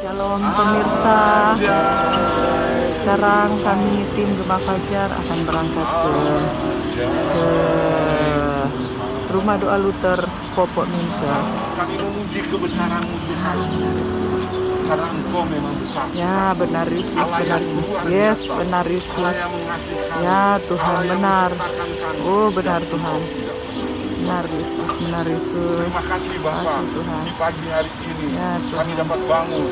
Shalom pemirsa, sekarang kami tim Gema Fajar akan berangkat ke rumah doa Luther Popok Minsa. Kami memuji kebesaran-Mu Tuhan, karena Engkau memang besar. Ya benar Yesus, benar Yesus. Yes, benar Yesus. Allah yang mengasihi kami. Ya Tuhan, Allah yang benar. menciptakan kami. Oh benar Tidak Tuhan. kutuk, tidak sombong. Benar Yesus, benar Yesus. Terima kasih Bapa, Kasih Tuhan. di pagi hari ini Ya, Tuhan. kami dapat bangun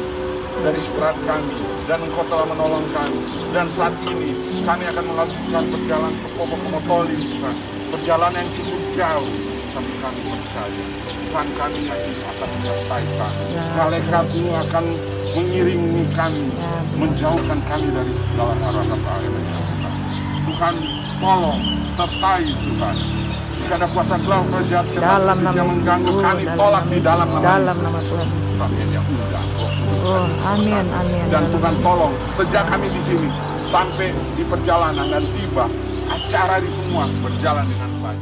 dari istirahat kami, dan Engkau telah menolong kami. Dan saat ini kami akan melakukan perjalanan ke Popok Komotoli, Tuhan. Perjalanan yang cukup jauh, tapi kami percaya Tuhan kami akan menyertai kami. Ya, Malaikat-Mu akan mengiringi kami, Ya, menjauhkan kami dari segala hara bahaya yang menjauhkan. Tuhan tolong sertai Tuhan. Jika ada kuasa gelap kerajaan Dalam setan nama yang mengganggu Yesus, kami, dalam tolak nama di dalam nama dalam Yesus. nama Tuhan. Amin yang mudah. Oh, amin, amin. Dan Tuhan tolong sejak kami di sini sampai di perjalanan dan tiba, acara di semua berjalan dengan baik.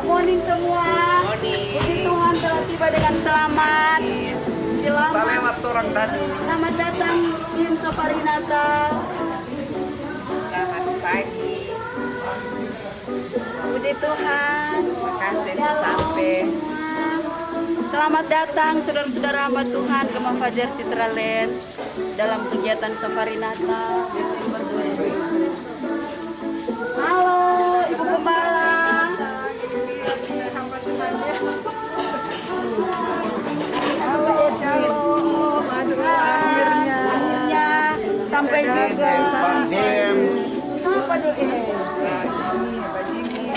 Morning semua. Puji Tuhan telah tiba dengan selamat. Selamat datang tim Safari Natal. Selamat pagi, Puji Tuhan. terima kasih sampai. Selamat datang saudara-saudara hamba Tuhan Gema Fajar Citraland dalam kegiatan Safari Natal Desember 2020. Halo Ibu Gembala. Akhirnya sampai juga. Apa tuh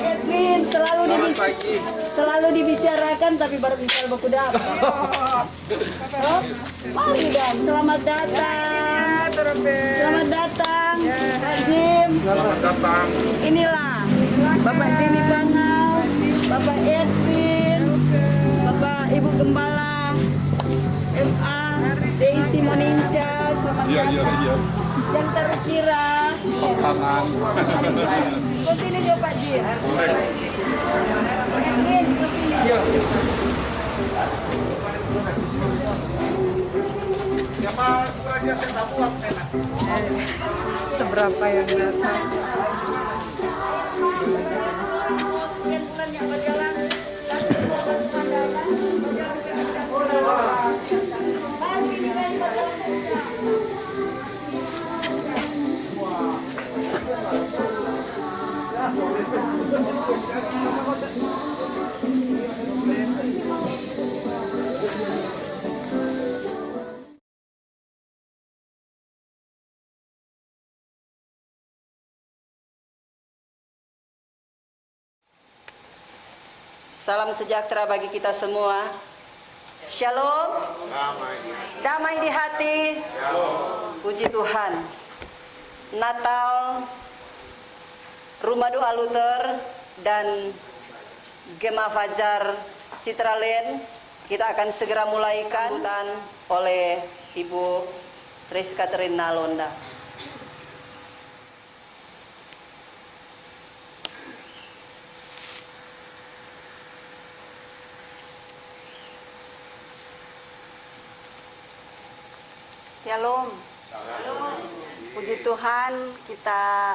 Edwin selalu dibicarakan tapi baru bicara baku dapat. Oh, mari dan selamat datang. Selamat datang, Pak Jim. Selamat datang. Inilah Bapak Jimmy Bangau, Bapak Edwin, Bapak Ibu Gembala, MA, Daisy Moninca, selamat datang. Yang terkira. Makanan. Ke sini juga Pak Jim. Edwin, ke sini. Seberapa yang datang? Sekian bulan yang berjalan. Salam sejahtera bagi kita semua. Shalom. Damai di hati. Puji Tuhan. Natal, Rumah Doa Luther dan Gema Fajar Citraland kita akan segera mulaikan oleh Ibu Rizka Trina Londa. Shalom. Puji Tuhan kita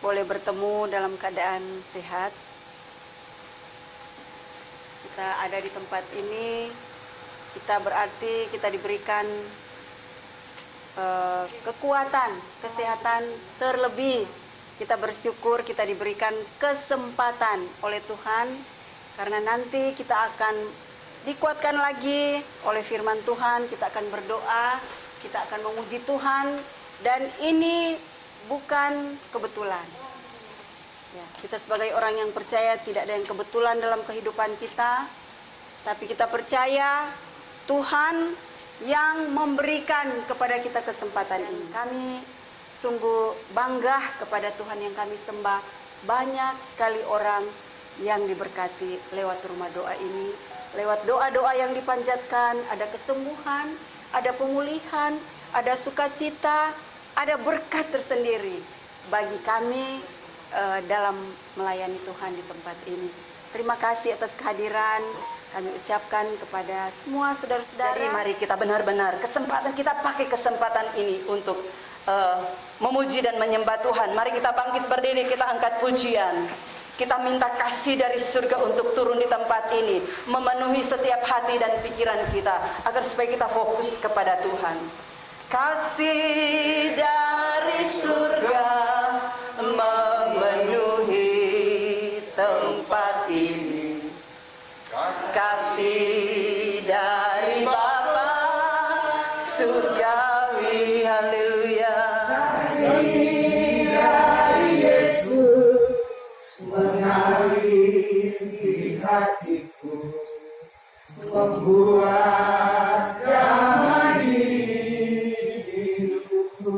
boleh bertemu dalam keadaan sehat. Kita ada di tempat ini, kita berarti kita diberikan kekuatan, kesehatan terlebih. Kita bersyukur kita diberikan kesempatan oleh Tuhan, karena nanti kita akan dikuatkan lagi oleh firman Tuhan, kita akan berdoa, kita akan memuji Tuhan Dan ini bukan kebetulan. Ya, kita sebagai orang yang percaya tidak ada yang kebetulan dalam kehidupan kita, tapi kita percaya Tuhan yang memberikan kepada kita kesempatan ini. Kami sungguh bangga kepada Tuhan yang kami sembah. Banyak sekali orang yang diberkati lewat rumah doa ini, lewat doa-doa yang dipanjatkan, ada kesembuhan, ada pemulihan, ada sukacita, ada berkat tersendiri bagi kami dalam melayani Tuhan di tempat ini. Terima kasih atas kehadiran kami ucapkan kepada semua saudara-saudara. Jadi mari kita benar-benar kita pakai kesempatan ini untuk memuji dan menyembah Tuhan. Mari kita bangkit berdiri, kita angkat pujian. Kita minta kasih dari surga untuk turun di tempat ini, memenuhi setiap hati dan pikiran kita, agar supaya kita fokus kepada Tuhan. Kasih dari surga memenuhi tempat ini. Kasih dari Bapa surgawi, haleluya. Kasih dari Yesus mengalir di hatiku, membuat damai hidupku,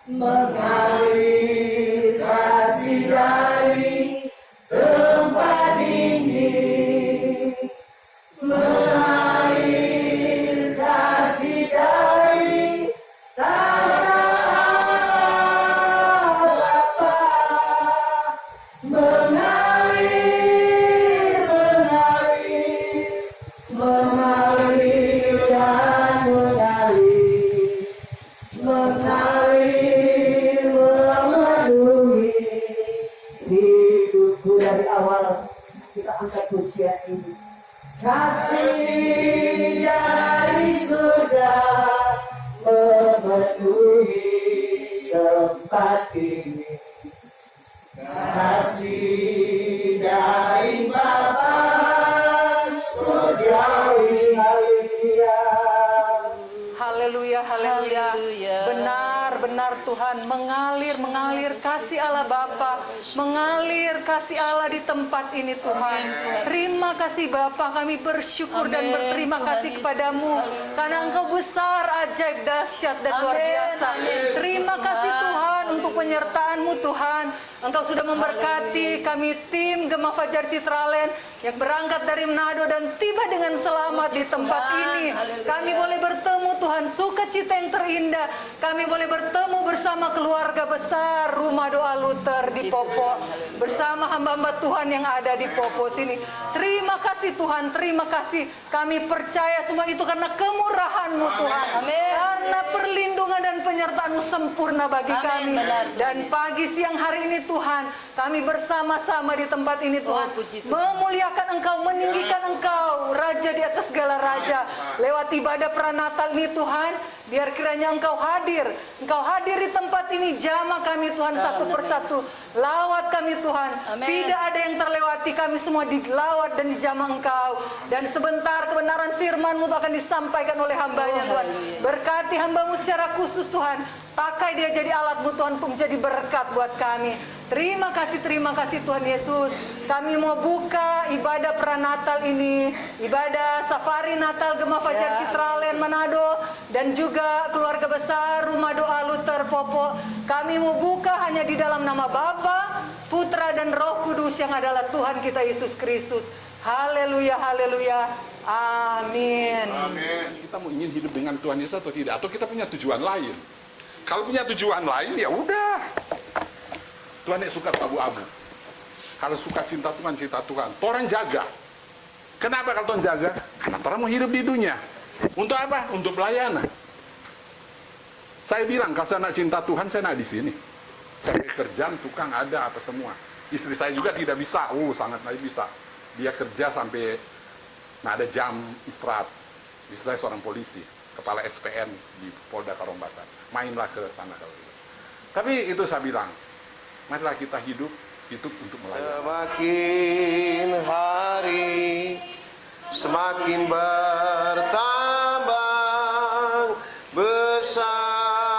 mengalir kasih dari tempat ini, mengalir kasih dari tanah Bapa, mengalir, mengalir, mengalir dan mengalir, mengalir memenuhi hidupku. Dari awal kita angkat pujian ini. Kasih dari surga memenuhi tempat ini. Kasih dari Bapa surgawi, haleluya. Haleluya, haleluya. Benar-benar Tuhan mengalir kasih Allah Bapa, mengalir kasih Allah di tempat ini Tuhan. Terima kasih Bapa, kami bersyukur dan berterima kasih kepadamu karena Engkau besar, ajaib, dahsyat dan luar biasa. Terima kasih Tuhan untuk penyertaan-Mu Tuhan. Engkau sudah memberkati kami tim Gema Fajar Citraland yang berangkat dari Manado dan tiba dengan selamat di tempat ini. Kami boleh bertemu Tuhan, sukacita yang terindah. Kami boleh bertemu bersama keluarga besar Rumah Doa Luther di Popo, bersama hamba-hamba Tuhan yang ada di Popo sini. Terima kasih Tuhan, terima kasih. Kami percaya semua itu karena kemurahan-Mu Tuhan. Karena perlindungan dan penyertaan-Mu sempurna bagi kami. Dan pagi siang hari ini Tuhan, kami bersama-sama di tempat ini Tuhan, memuliakan Engkau, meninggikan Engkau, Raja di atas segala Raja. Lewat ibadah pranatal ini Tuhan, biar kiranya Engkau hadir di tempat ini, jamah kami Tuhan satu persatu. Lawat kami Tuhan, tidak ada yang terlewati, kami semua dilawat dan dijamah Engkau. Dan sebentar kebenaran firman-Mu akan disampaikan oleh hamba-Nya Tuhan. Berkati hamba-Mu secara khusus Tuhan, pakai dia jadi alat-Mu Tuhan untuk menjadi berkat buat kami. Terima kasih Tuhan Yesus. Kami mau buka ibadah pranatal ini, ibadah safari Natal Gema Fajar Citraland Manado, dan juga keluarga besar Rumah Doa Luther Popo. Kami mau buka hanya di dalam nama Bapa, Putra dan Roh Kudus yang adalah Tuhan kita Yesus Kristus. Haleluya, haleluya, amin. Amin. Kita mau ingin hidup dengan Tuhan Yesus atau tidak? Atau kita punya tujuan lain? Kalau punya tujuan lain, ya udah. Tuhan yang suka abu-abu. Kalau suka cinta Tuhan. Orang jaga. Kenapa kalau Tuhan jaga? Karena orang mau hidup di dunia. Untuk apa? Untuk pelayanan. Saya bilang, kalau saya nak cinta Tuhan, saya nak di sini. Saya kerjaan, tukang ada apa semua. Istri saya juga tidak bisa. Sangat tidak bisa. Dia kerja sampai ada jam istirahat. Istri saya seorang polisi, kepala SPN di Polda Karombasan. Mainlah ke sana kalau gitu. Tapi itu saya bilang, marilah kita hidup untuk melayani. Semakin hari semakin bertambah besar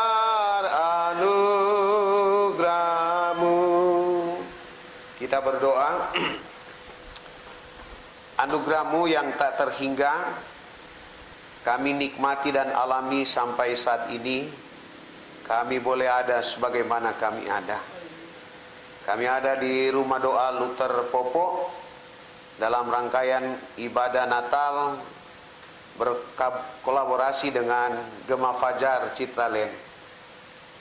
berdoa. Anugerah-Mu yang tak terhingga kami nikmati dan alami sampai saat ini. Kami boleh ada sebagaimana kami ada. Kami ada di rumah doa Luther Popo dalam rangkaian ibadah Natal berkolaborasi dengan Gema Fajar Citraland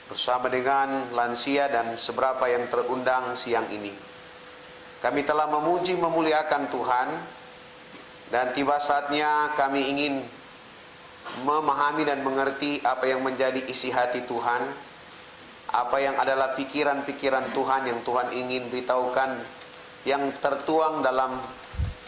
bersama dengan lansia dan seberapa yang terundang siang ini. Kami telah memuji memuliakan Tuhan dan tiba saatnya kami ingin memahami dan mengerti apa yang menjadi isi hati Tuhan, apa yang adalah pikiran-pikiran Tuhan yang Tuhan ingin beritahukan, yang tertuang dalam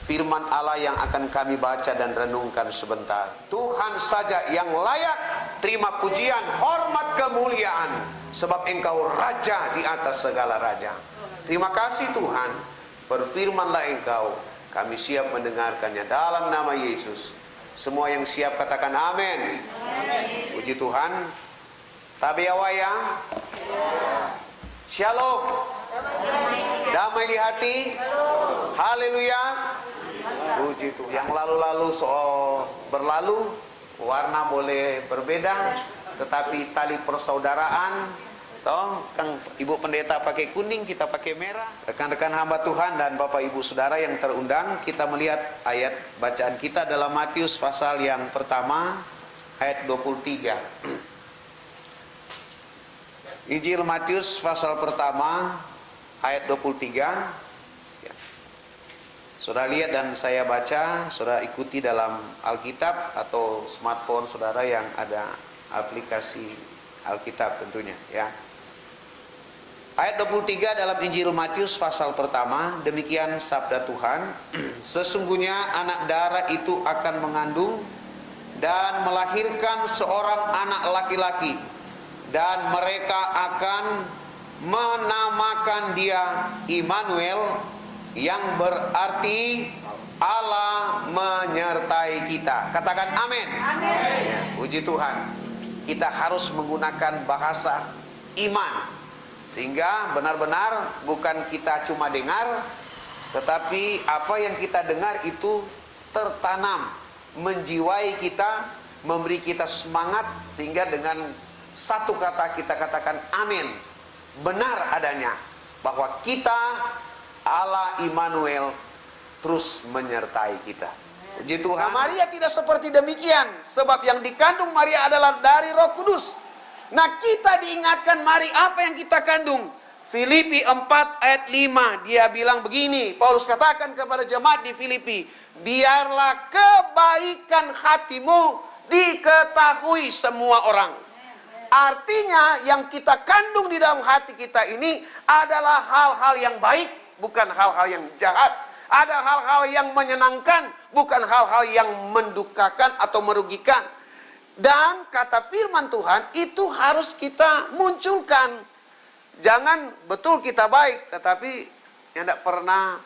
firman Allah yang akan kami baca dan renungkan sebentar. Tuhan saja yang layak terima pujian, hormat, kemuliaan, sebab Engkau Raja di atas segala raja. Terima kasih Tuhan, berfirmanlah Engkau, kami siap mendengarkannya dalam nama Yesus. Semua yang siap katakan amin. Puji Tuhan. Tabiawaya. Shalom. Damai di hati. Haleluya. Puji Tuhan. Yang lalu-lalu soal berlalu, warna boleh berbeda, tetapi tali persaudaraan, toh Kang Ibu Pendeta pakai kuning, kita pakai merah. Rekan-rekan hamba Tuhan dan Bapak Ibu Saudara yang terundang, kita melihat ayat bacaan kita dalam Matius pasal yang pertama ayat 23. Injil Matius pasal pertama ayat 23. Saudara lihat dan saya baca, saudara ikuti dalam Alkitab atau smartphone saudara yang ada aplikasi Alkitab tentunya ya. Ayat 23 dalam Injil Matius pasal pertama, demikian sabda Tuhan, sesungguhnya anak darah itu akan mengandung dan melahirkan seorang anak laki-laki, dan mereka akan menamakan dia Immanuel, yang berarti Allah menyertai kita. Katakan amin. Amin. Puji Tuhan. Kita harus menggunakan bahasa iman, sehingga benar-benar bukan kita cuma dengar, tetapi apa yang kita dengar itu tertanam, menjiwai kita, memberi kita semangat, sehingga dengan satu kata kita katakan amin. Benar adanya bahwa kita, Allah Immanuel, terus menyertai kita. Puji Tuhan. Nah, Maria tidak seperti demikian, sebab yang dikandung Maria adalah dari Roh Kudus. Nah, kita diingatkan, mari apa yang kita kandung. Filipi 4 ayat 5, dia bilang begini, Paulus katakan kepada jemaat di Filipi, biarlah kebaikan hatimu diketahui semua orang. Artinya yang kita kandung di dalam hati kita ini adalah hal-hal yang baik, bukan hal-hal yang jahat. Ada hal-hal yang menyenangkan, bukan hal-hal yang mendukakan atau merugikan. Dan kata firman Tuhan itu harus kita munculkan. Jangan betul kita baik, tetapi yang tidak pernah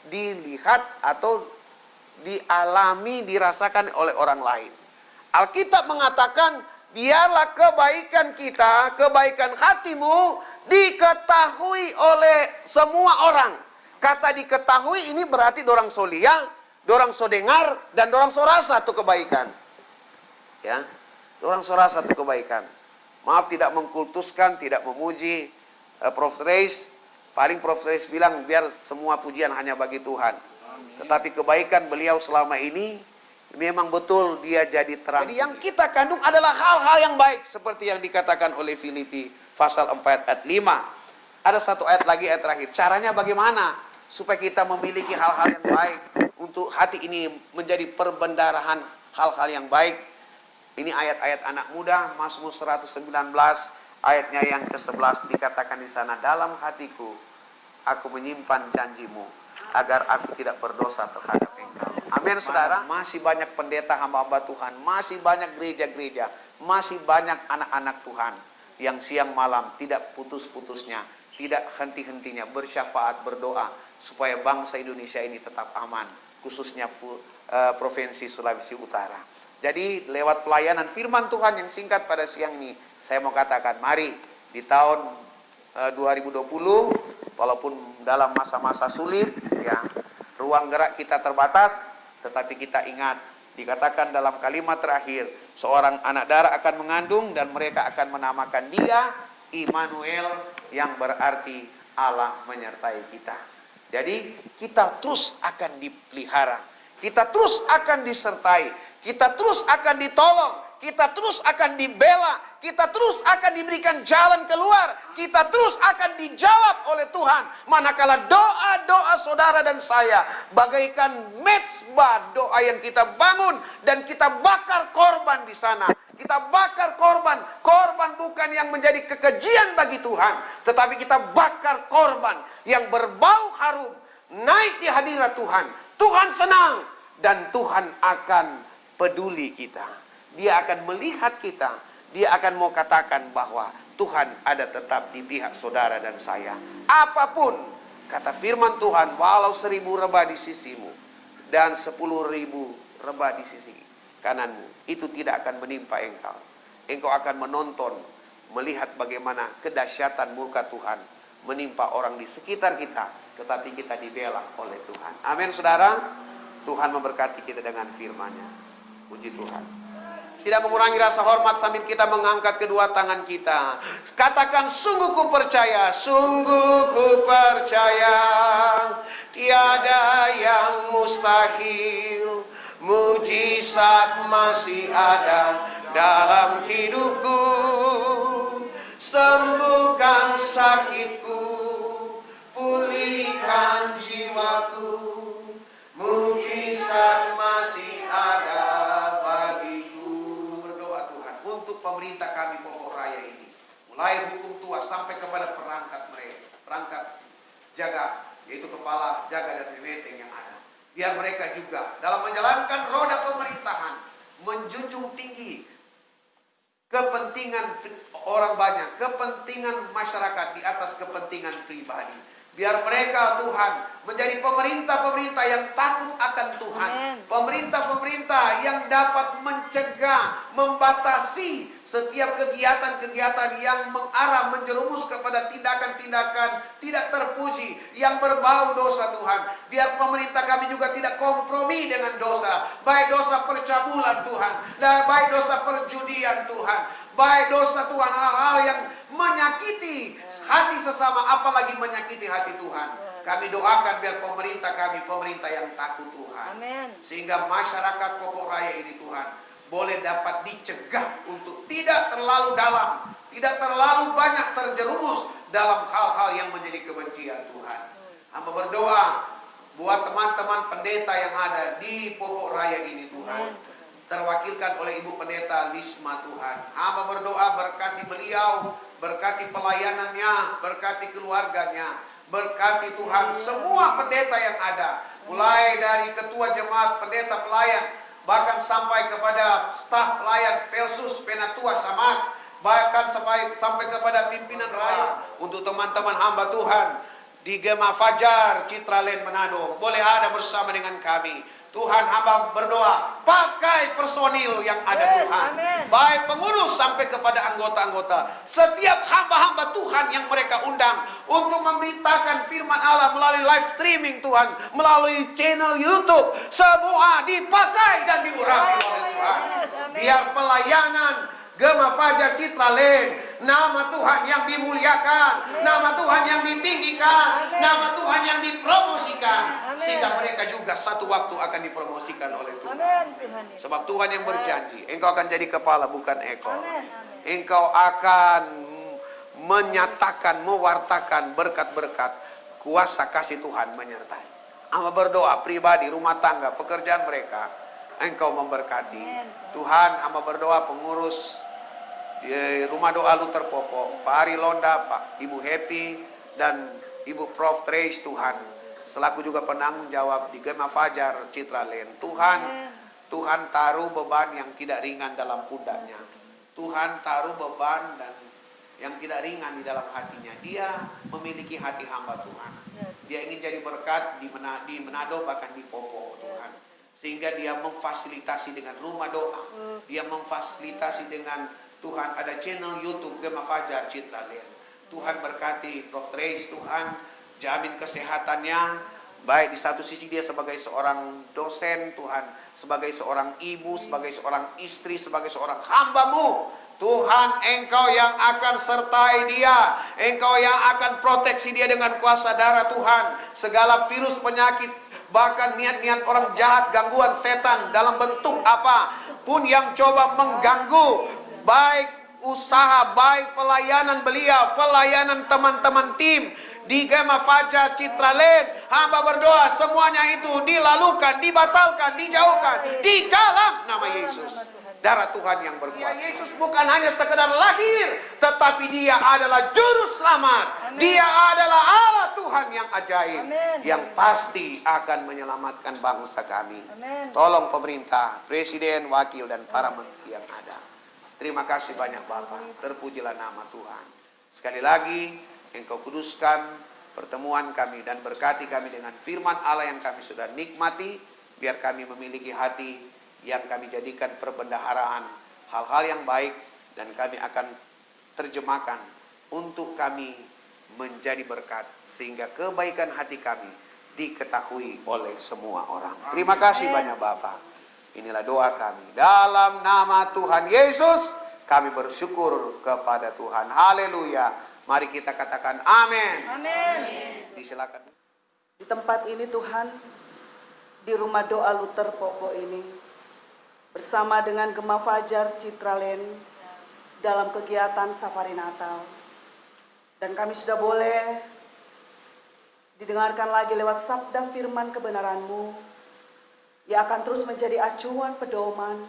dilihat atau dialami, dirasakan oleh orang lain. Alkitab mengatakan, biarlah kebaikan kita, kebaikan hatimu diketahui oleh semua orang. Kata diketahui ini berarti dorang solia, dorang sodengar, dan dorang sorasa satu kebaikan. Ya, dorang sorasa satu kebaikan. Maaf tidak mengkultuskan, tidak memuji Prof. Reis. Paling Prof. Reis bilang biar semua pujian hanya bagi Tuhan. Tetapi kebaikan beliau selama ini memang betul dia jadi terang. Jadi yang kita kandung adalah hal-hal yang baik, seperti yang dikatakan oleh Filipi pasal 4 ayat 5. Ada satu ayat lagi, ayat terakhir. Caranya bagaimana supaya kita memiliki hal-hal yang baik, untuk hati ini menjadi perbendarahan hal-hal yang baik. Ini ayat-ayat anak muda, Mazmur 119 ayatnya yang ke-11, dikatakan di sana, dalam hatiku aku menyimpan janjimu agar aku tidak berdosa terhadap Engkau. Amin saudara. Masih banyak pendeta hamba-hamba Tuhan, masih banyak gereja-gereja, masih banyak anak-anak Tuhan yang siang malam tidak putus-putusnya, tidak henti-hentinya bersyafaat, berdoa supaya bangsa Indonesia ini tetap aman, khususnya Provinsi Sulawesi Utara. Jadi lewat pelayanan firman Tuhan yang singkat pada siang ini, saya mau katakan, mari di tahun 2020 walaupun dalam masa-masa sulit, ya, ruang gerak kita terbatas, tetapi kita ingat, dikatakan dalam kalimat terakhir, seorang anak darah akan mengandung dan mereka akan menamakan dia Immanuel, yang berarti Allah menyertai kita. Jadi kita terus akan dipelihara, kita terus akan disertai, kita terus akan ditolong, kita terus akan dibela, kita terus akan diberikan jalan keluar, kita terus akan dijawab oleh Tuhan. Manakala doa-doa saudara dan saya bagaikan mezbah doa yang kita bangun dan kita bakar korban di sana. Kita bakar korban, korban bukan yang menjadi kekejian bagi Tuhan, tetapi kita bakar korban yang berbau harum, naik di hadirat Tuhan. Tuhan senang dan Tuhan akan peduli kita. Dia akan melihat kita, dia akan mau katakan bahwa Tuhan ada tetap di pihak saudara dan saya. Apapun, kata firman Tuhan, walau 1000 rebah di sisimu dan 10.000 rebah di sisi kananmu, itu tidak akan menimpa engkau. Engkau akan menonton, melihat bagaimana kedahsyatan murka Tuhan menimpa orang di sekitar kita, tetapi kita dibela oleh Tuhan. Amin, saudara. Tuhan memberkati kita dengan firman-Nya. Puji Tuhan. Tidak mengurangi rasa hormat sambil kita mengangkat kedua tangan kita. Katakan, sungguh ku percaya, tiada yang mustahil. Mujizat masih ada dalam hidupku. Sembuhkan sakitku, pulihkan jiwaku. Mujizat masih ada bagiku. Berdoa Tuhan untuk pemerintah kami Pokok Raya ini, mulai hukum tua sampai kepada perangkat mereka, perangkat jaga, yaitu kepala jaga dan pemeteng yang ada. Biar mereka juga dalam menjalankan roda pemerintahan menjunjung tinggi kepentingan orang banyak, kepentingan masyarakat di atas kepentingan pribadi. Biar mereka, Tuhan, menjadi pemerintah-pemerintah yang takut akan Tuhan. Pemerintah-pemerintah yang dapat mencegah, membatasi setiap kegiatan-kegiatan yang mengarah, menjerumus kepada tindakan-tindakan tidak terpuji, yang berbau dosa, Tuhan. Biar pemerintah kami juga tidak kompromi dengan dosa. Baik dosa percabulan, Tuhan. Dan baik dosa perjudian, Tuhan. Baik dosa, Tuhan, hal-hal yang menyakiti hati sesama, apalagi menyakiti hati Tuhan. Kami doakan biar pemerintah kami pemerintah yang takut Tuhan. Amin. Sehingga masyarakat Pokok Raya ini, Tuhan, boleh dapat dicegah untuk tidak terlalu dalam, tidak terlalu banyak terjerumus dalam hal-hal yang menjadi kebencian Tuhan. Hamba berdoa buat teman-teman pendeta yang ada di Pokok Raya ini, Tuhan. Terwakilkan oleh Ibu Pendeta Lisma, Tuhan. Hamba berdoa berkati beliau, berkati pelayanannya, berkati keluarganya, berkati Tuhan semua pendeta yang ada, mulai dari ketua jemaat, pendeta pelayan, bahkan sampai kepada staf pelayan Pelsus, Penatua Samad, bahkan sampai kepada pimpinan raya. Untuk teman-teman hamba Tuhan di Gema Fajar Citralen Manado, boleh ada bersama dengan kami. Tuhan, hamba berdoa, pakai personil yang ada, Tuhan. Baik pengurus sampai kepada anggota-anggota. Setiap hamba-hamba Tuhan yang mereka undang untuk memberitakan firman Allah melalui live streaming, Tuhan, melalui channel YouTube, semua dipakai dan diurapi oleh Tuhan. Biar pelayanan Gema Fajar Citralen, nama Tuhan yang dimuliakan, nama Tuhan yang ditinggikan, nama Tuhan yang dipromosikan. Sehingga mereka juga satu waktu akan dipromosikan oleh Tuhan. Sebab Tuhan yang berjanji, engkau akan jadi kepala bukan ekor. Engkau akan menyatakan, mewartakan berkat-berkat, kuasa kasih Tuhan menyertai. Hamba berdoa pribadi, rumah tangga, pekerjaan mereka, engkau memberkati. Tuhan, hamba berdoa pengurus di Rumah Doa Luther Popo, Pak Ari Londa, Pak Ibu Happy, dan Ibu Prof Trace, Tuhan, selaku juga penanggung jawab di Gema Fajar Citralen. Tuhan taruh beban yang tidak ringan dalam pundaknya. Tuhan taruh beban dan yang tidak ringan di dalam hatinya. Dia memiliki hati hamba Tuhan. Dia ingin jadi berkat di Manado, bahkan di Popo, Tuhan. Sehingga dia memfasilitasi dengan rumah doa. Dia memfasilitasi dengan Tuhan ada channel YouTube Gema Fajar Citralen. Tuhan berkati Prof Trace, Tuhan jamin kesehatannya, baik di satu sisi dia sebagai seorang dosen Tuhan, sebagai seorang ibu, sebagai seorang istri, sebagai seorang hamba-Mu. Tuhan, Engkau yang akan sertai dia, Engkau yang akan proteksi dia dengan kuasa darah Tuhan. Segala virus, penyakit, bahkan niat-niat orang jahat, gangguan setan dalam bentuk apa pun yang coba mengganggu baik usaha, baik pelayanan beliau, pelayanan teman-teman tim di Gema Fajar Citraland, hamba berdoa semuanya itu dilalukan, dibatalkan, dijauhkan di dalam nama Yesus. Darah Tuhan yang berkuasa. Yesus bukan hanya sekedar lahir, tetapi dia adalah juru selamat. Dia adalah Allah Tuhan yang ajaib, yang pasti akan menyelamatkan bangsa kami. Tolong pemerintah, presiden, wakil, dan para menteri yang ada. Terima kasih banyak Bapak. Terpujilah nama Tuhan. Sekali lagi, Engkau kuduskan pertemuan kami dan berkati kami dengan firman Allah yang kami sudah nikmati. Biar kami memiliki hati yang kami jadikan perbendaharaan hal-hal yang baik, dan kami akan terjemahkan untuk kami menjadi berkat, sehingga kebaikan hati kami diketahui oleh semua orang. Terima kasih banyak Bapak. Inilah doa kami. Dalam nama Tuhan Yesus, kami bersyukur kepada Tuhan. Haleluya. Mari kita katakan amin. Amin. Disilakan. Di tempat ini Tuhan, di rumah doa Luther Popo ini, bersama dengan Gema Fajar Citraland dalam kegiatan Safari Natal. Dan kami sudah boleh didengarkan lagi lewat sabda firman kebenaran-Mu yang akan terus menjadi acuan pedoman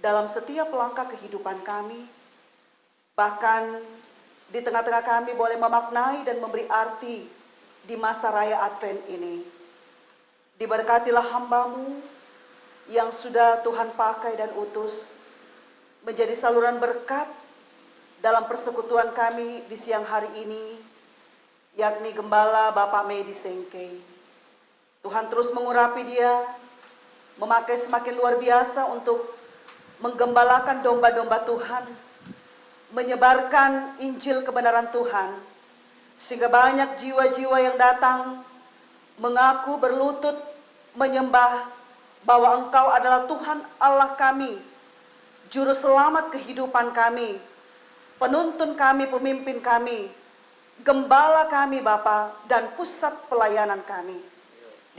dalam setiap langkah kehidupan kami. Bahkan di tengah-tengah kami boleh memaknai dan memberi arti di masa raya Advent ini. Diberkatilah hamba-Mu yang sudah Tuhan pakai dan utus menjadi saluran berkat dalam persekutuan kami di siang hari ini, yakni Gembala Bapak Medi Sengkei. Tuhan terus mengurapi dia, memakai semakin luar biasa untuk menggembalakan domba-domba Tuhan, menyebarkan Injil kebenaran Tuhan, sehingga banyak jiwa-jiwa yang datang mengaku berlutut menyembah bahwa Engkau adalah Tuhan Allah kami, Juru Selamat kehidupan kami, penuntun kami, pemimpin kami, Gembala kami Bapa, dan pusat pelayanan kami.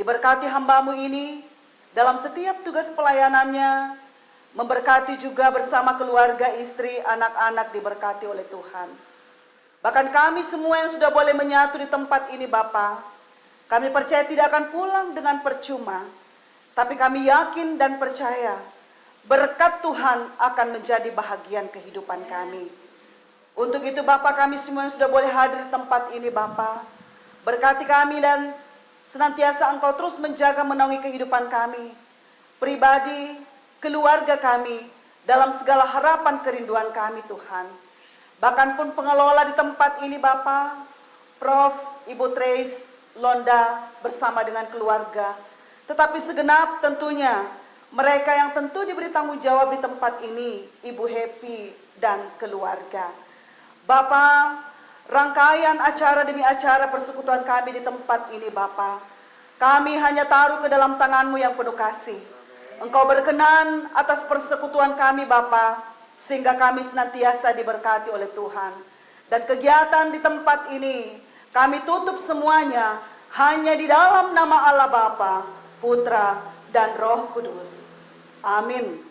Diberkati hamba-Mu ini dalam setiap tugas pelayanannya, memberkati juga bersama keluarga, istri, anak-anak diberkati oleh Tuhan. Bahkan kami semua yang sudah boleh menyatu di tempat ini Bapa, kami percaya tidak akan pulang dengan percuma. Tapi kami yakin dan percaya berkat Tuhan akan menjadi bahagian kehidupan kami. Untuk itu Bapa, kami semua yang sudah boleh hadir di tempat ini Bapa, berkati kami dan senantiasa Engkau terus menjaga menaungi kehidupan kami, pribadi, keluarga kami, dalam segala harapan kerinduan kami Tuhan. Bahkan pun pengelola di tempat ini Bapa, Prof. Ibu Trace Londa bersama dengan keluarga, tetapi segenap tentunya mereka yang tentu diberi tanggung jawab di tempat ini, Ibu Happy dan keluarga. Bapa, rangkaian acara demi acara persekutuan kami di tempat ini Bapa, kami hanya taruh ke dalam tangan-Mu yang penuh kasih. Engkau berkenan atas persekutuan kami Bapa, sehingga kami senantiasa diberkati oleh Tuhan. Dan kegiatan di tempat ini kami tutup semuanya hanya di dalam nama Allah Bapa, Putra, dan Roh Kudus. Amin.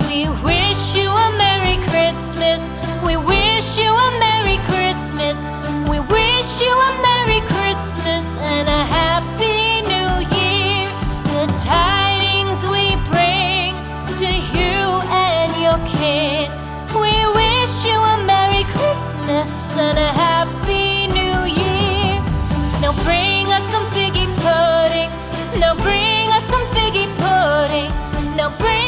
We wish you a Merry Christmas. We wish you a Merry Christmas. We wish you a Merry Christmas and a Happy New Year. The tidings we bring to you and your kin. We wish you a Merry Christmas and a Happy New Year. Now bring us some figgy pudding. Now bring us some figgy pudding. Now bring